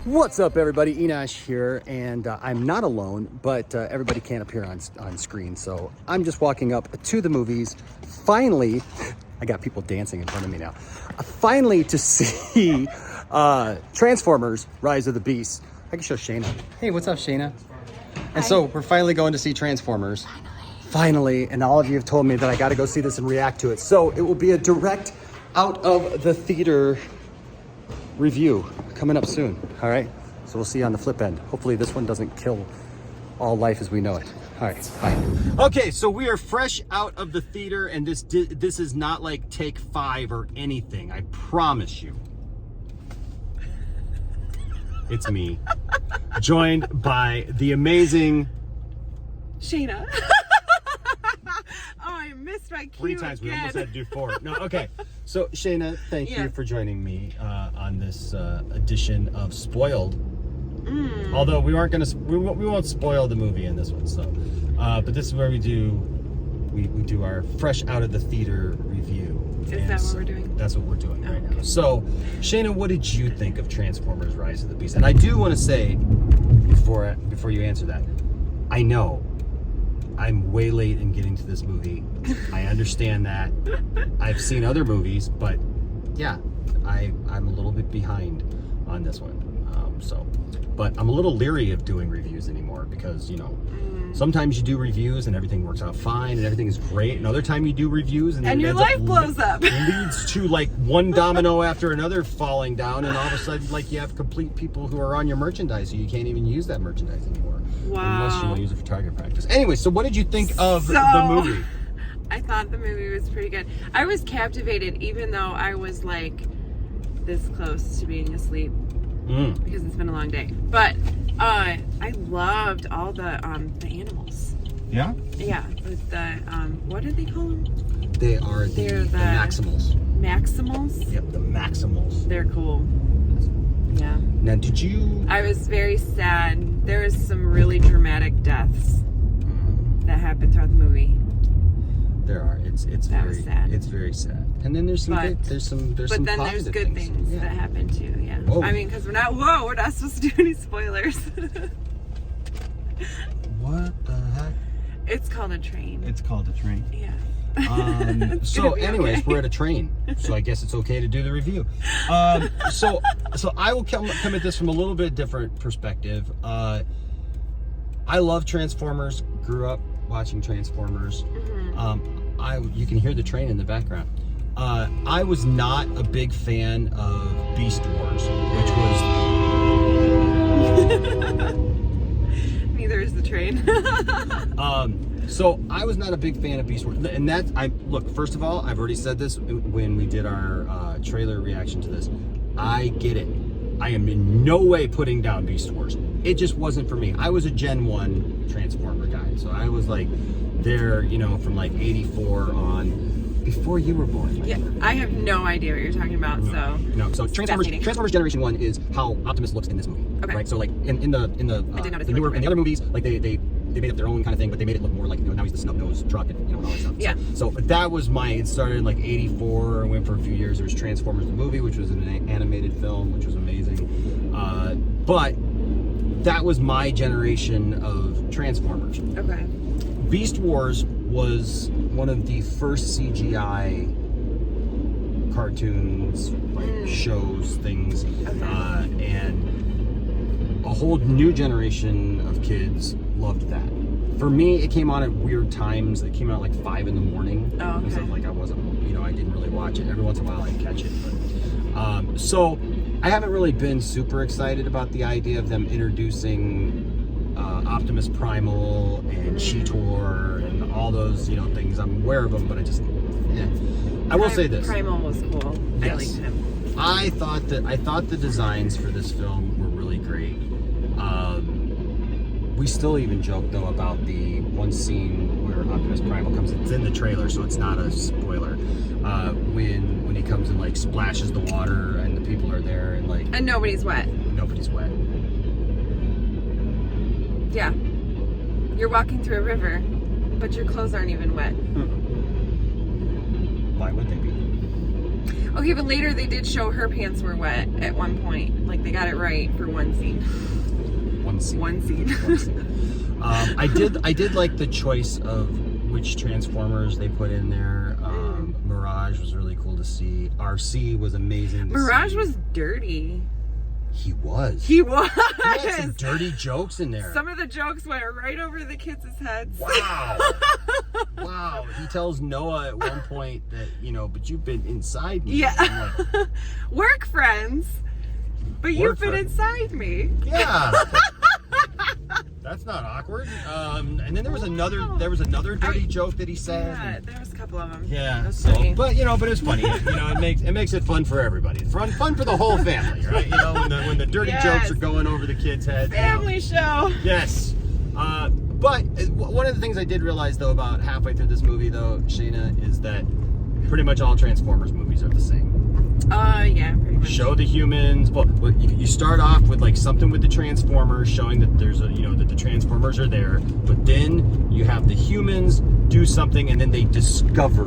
What's up, everybody? Enosh here, and I'm not alone, but everybody can't appear on screen, so I'm just walking up to the movies. Finally, I got people dancing in front of me now. Finally, to see Transformers: Rise of the Beast. I can show Shayna. Hey, what's up, Shayna? And so we're finally going to see Transformers. Finally, and all of you have told me that I got to go see this and react to it. So it will be a direct out of the theater review coming up soon. All right, so we'll see you on the flip end. Hopefully this one doesn't kill all life as we know it. All right, bye. Okay, so we are fresh out of the theater, and this is not like take 5 or anything. I promise you. It's me, joined by the amazing Shayna. Oh, I missed my cue 3 times. again. We almost had to do 4. No, okay. So Shayna, thank you for joining me on this edition of Spoiled. Although we won't spoil the movie in this one. So, but this is where we do our fresh out of the theater review. Is that what we're doing? That's what we're doing right now. So, Shayna, what did you think of Transformers: Rise of the Beast? And I do want to say before you answer that, I know I'm way late in getting to this movie. I understand that. I've seen other movies, but yeah, I'm a little bit behind on this one. But I'm a little leery of doing reviews anymore because, you know, sometimes you do reviews and everything works out fine and everything is great. And other time you do reviews and your life blows up. Leads to like one domino after another falling down, and all of a sudden, like, you have complete people who are on your merchandise, so you can't even use that merchandise anymore. Wow. Unless you want to use it for target practice. Anyway, so what did you think of the movie? I thought the movie was pretty good. I was captivated, even though I was like this close to being asleep because it's been a long day. But I loved all the animals. Yeah? Yeah, with the what did they call them? They're the Maximals. Maximals? Yep, the Maximals. They're cool. Yeah. Now, did you? I was very sad. There was some really dramatic deaths that happened throughout the movie. There are. It's very sad. It's very sad. And then there's some But then there's good things that happen too. Yeah. Whoa. I mean, because we're not supposed to do any spoilers. What the heck? It's called a train. It's called a train. Yeah. So anyways, we're at a train, so I guess it's okay to do the review. So I will come at this from a little bit different perspective. I love Transformers, grew up watching Transformers. You can hear the train in the background. I was not a big fan of Beast Wars, which was Neither is the train. So I was not a big fan of Beast Wars, and look. First of all, I've already said this when we did our trailer reaction to this. I get it. I am in no way putting down Beast Wars. It just wasn't for me. I was a Gen 1 Transformer guy, so I was like there, you know, from like '84 on, before you were born. Yeah, I have no idea what you're talking about. So Transformers Generation 1 is how Optimus looks in this movie. Okay. Right. So like in the other movies, like they made up their own kind of thing, but they made it look more like, you know, now he's the snub-nosed truck and, you know, and all that stuff. Yeah. So that was it started in like '84 and went for a few years. There was Transformers the movie, which was an animated film, which was amazing. But that was my generation of Transformers. Okay. Beast Wars was one of the first CGI cartoons, like shows, things, and a whole new generation of kids loved that. For me, it came on at weird times. It came out like 5 in the morning. Oh, okay. Because like I wasn't, you know, I didn't really watch it. Every once in a while I'd catch it. But, so I haven't really been super excited about the idea of them introducing Optimus Primal and Cheetor and all those, you know, things. I'm aware of them, but I will say this. Primal was cool. Yes. I liked him. I thought the designs for this film were really great. We still even joke though about the one scene where Optimus Primal comes. It's in the trailer, so it's not a spoiler. When he comes and like splashes the water and the people are there and like. And nobody's wet. Nobody's wet. Yeah. You're walking through a river, but your clothes aren't even wet. Why would they be? Okay, but later they did show her pants were wet at one point. Like, they got it right for one scene. One scene. One scene. One scene. I did like the choice of which Transformers they put in there. Mirage was really cool to see. RC was amazing to Mirage see. was dirty. He was. He was. He had some dirty jokes in there. Some of the jokes went right over the kids' heads. Wow. Wow. He tells Noah at one point that, you know, but you've been inside me. Yeah. I'm like, Work friends, but you've been inside me. yeah. That's not awkward. And then there was another dirty joke that he said. Yeah, there was a couple of them. Yeah. That's funny. But it's funny. It makes it fun for everybody. Fun for the whole family, right? You know, when the dirty jokes are going over the kids' heads. Family show. Yes. But one of the things I did realize though about halfway through this movie though, Shayna, is that pretty much all Transformers movies are the same. Yeah, pretty much. Show the humans. Well, you start off with like something with the Transformers, showing that there's that the Transformers are there. But then you have the humans do something, and then they discover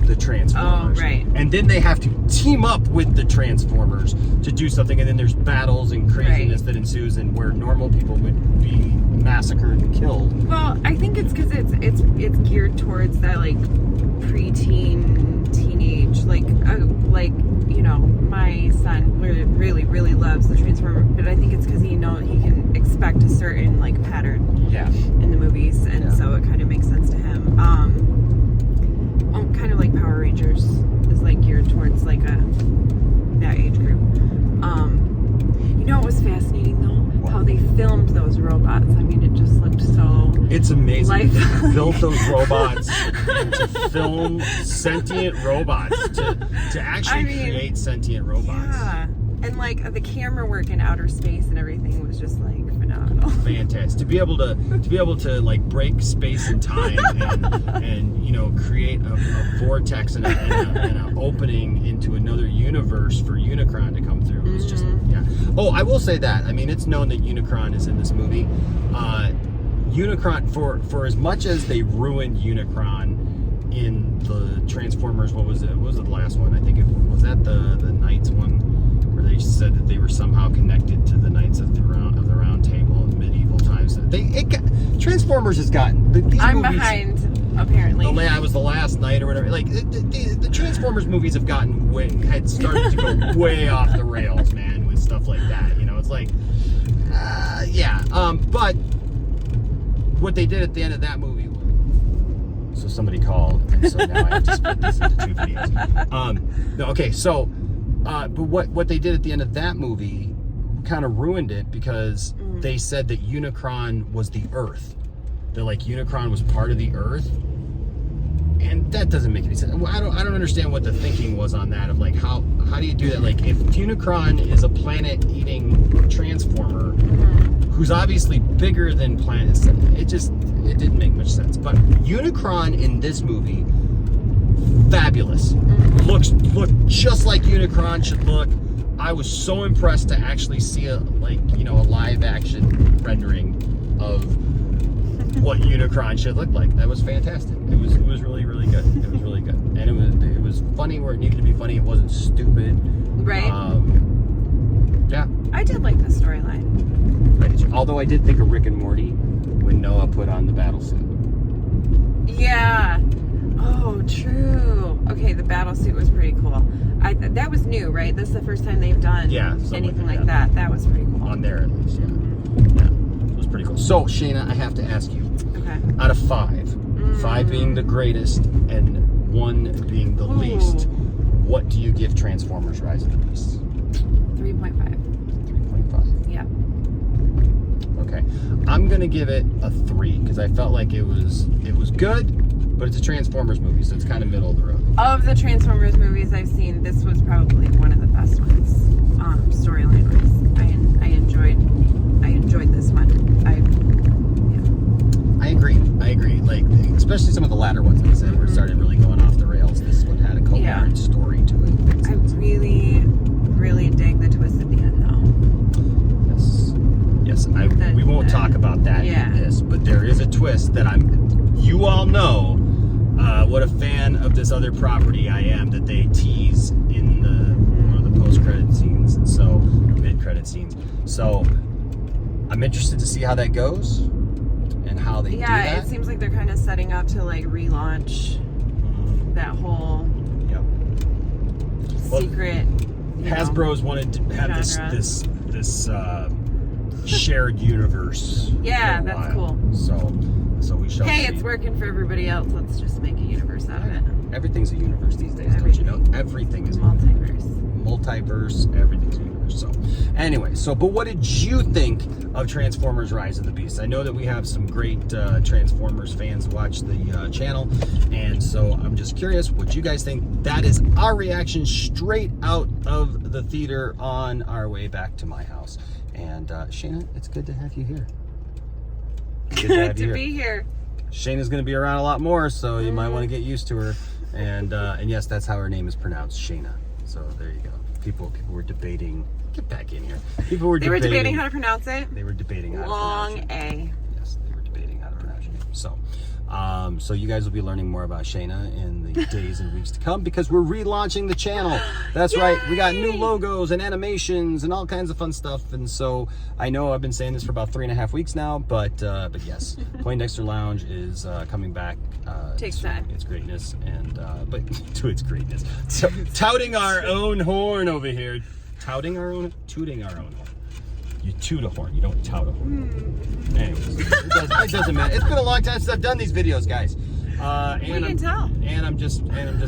the Transformers. Oh, right. And then they have to team up with the Transformers to do something, and then there's battles and craziness that ensues, and where normal people would be massacred and killed. Well, I think it's because it's geared towards that like preteen, teenage, like my son really loves the Transformer, but I think it's because he can expect a certain like pattern in the movies, and so it kind of makes sense to him. Kind of like Power Rangers is like geared towards like that age group. It was fascinating though how they filmed those robots. I mean, it just looked so. It's amazing. They built those robots and to film sentient robots to actually create sentient robots. Yeah, and like the camera work in outer space and everything was just like phenomenal. Fantastic. To be able to like break space and time and create a vortex and an opening into another universe for Unicron to come through. It's just Oh, I will say that. I mean, it's known that Unicron is in this movie. Unicron, for as much as they ruined Unicron in the Transformers, what was it? What was the last one? I think was that the Knights one, where they said that they were somehow connected to the Knights of the Round Table in medieval times. Transformers has gotten. I'm behind. Apparently, I was the last night or whatever. Like the Transformers movies had started to go way off the rails, man, with stuff like that. It's like, But what they did at the end of that movie. So somebody called, and so now I have to split this into two videos. But what they did at the end of that movie kind of ruined it because they said that Unicron was the Earth. That like Unicron was part of the Earth, and that doesn't make any sense. I don't understand what the thinking was on that. Of like how do you do that? Like if Unicron is a planet-eating transformer, who's obviously bigger than planets, it didn't make much sense. But Unicron in this movie, fabulous. Looked just like Unicron should look. I was so impressed to actually see a live action rendering of what Unicron should look like. That was fantastic. It was really good. It was really good, and it was funny where it needed to be funny. It wasn't stupid. Right. I did like the storyline. Although I did think of Rick and Morty when Noah put on the battle suit. Yeah. Oh, true. Okay, the battle suit was pretty cool. That was new, right? This is the first time they've done anything like that. That was pretty cool. On there, at least, yeah. It was pretty cool. So, Shayna, I have to ask you. Okay. Out of 5, 5 being the greatest and 1 being the least, what do you give Transformers: Rise of the Beasts? 3.5. 3.5. Yeah. Okay. I'm gonna give it a 3 because I felt like it was good, but it's a Transformers movie, so it's kind of middle of the road. Of the Transformers movies I've seen, this was probably one of the best ones, storyline wise. I enjoyed this one. I agree. Like especially some of the latter ones, like I said, where it started really going off the rails. This one had a coherent story to it. I really dig the twist at the end, though. Yes. We won't talk about that in this, but there is a twist that you all know what a fan of this other property I am that they tease in one of the post-credit scenes, and so mid-credit scenes. So I'm interested to see how that goes and how they do that. Yeah, it seems like they're kind of setting up to like relaunch that whole secret. Hasbro's wanted to have this shared universe. Yeah, that's cool. So we shall see. Hey, it's working for everybody else. Let's just make a universe out of it. Everything's a universe these days, don't you know? Everything is multiverse, everything's a universe. So anyway, but what did you think of Transformers Rise of the Beast? I know that we have some great Transformers fans watch the channel, and so I'm just curious what you guys think. That is our reaction straight out of the theater on our way back to my house. And Shayna, it's good to have you here. Good to be here. Shayna's going to be around a lot more, so you might want to get used to her. And yes, that's how her name is pronounced, Shayna. So there you go. People were debating. Get back in here. They were debating how to pronounce it. They were debating how to pronounce it. Long A. Yes, they were debating how to pronounce your name. So you guys will be learning more about Shayna in the days and weeks to come, because we're relaunching the channel. That's Yay! right. We got new logos and animations and all kinds of fun stuff. And so I know I've been saying this for about 3.5 weeks now, but yes, Poindexter Lounge is coming back. Takes time. Its greatness and but to its greatness. So touting our own horn over here. Tooting our own horn. You toot a horn, you don't tout a horn. Anyways, it doesn't matter. It's been a long time since I've done these videos, guys. You can tell. And I'm just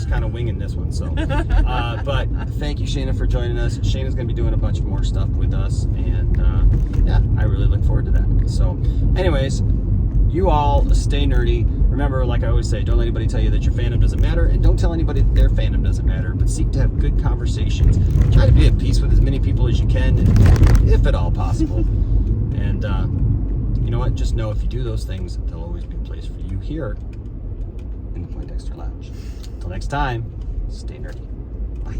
kind of winging this one. So, but thank you, Shayna, for joining us. Shayna's going to be doing a bunch more stuff with us, and yeah, I really look forward to that. So, anyways, you all stay nerdy. Remember, like I always say, don't let anybody tell you that your fandom doesn't matter, and don't tell anybody that their fandom doesn't matter, but seek to have good conversations. Try to be at peace with as many people as you can, if at all possible. And you know what? Just know if you do those things, there'll always be a place for you here in the Poindexter Lounge. Until next time, stay nerdy. Bye.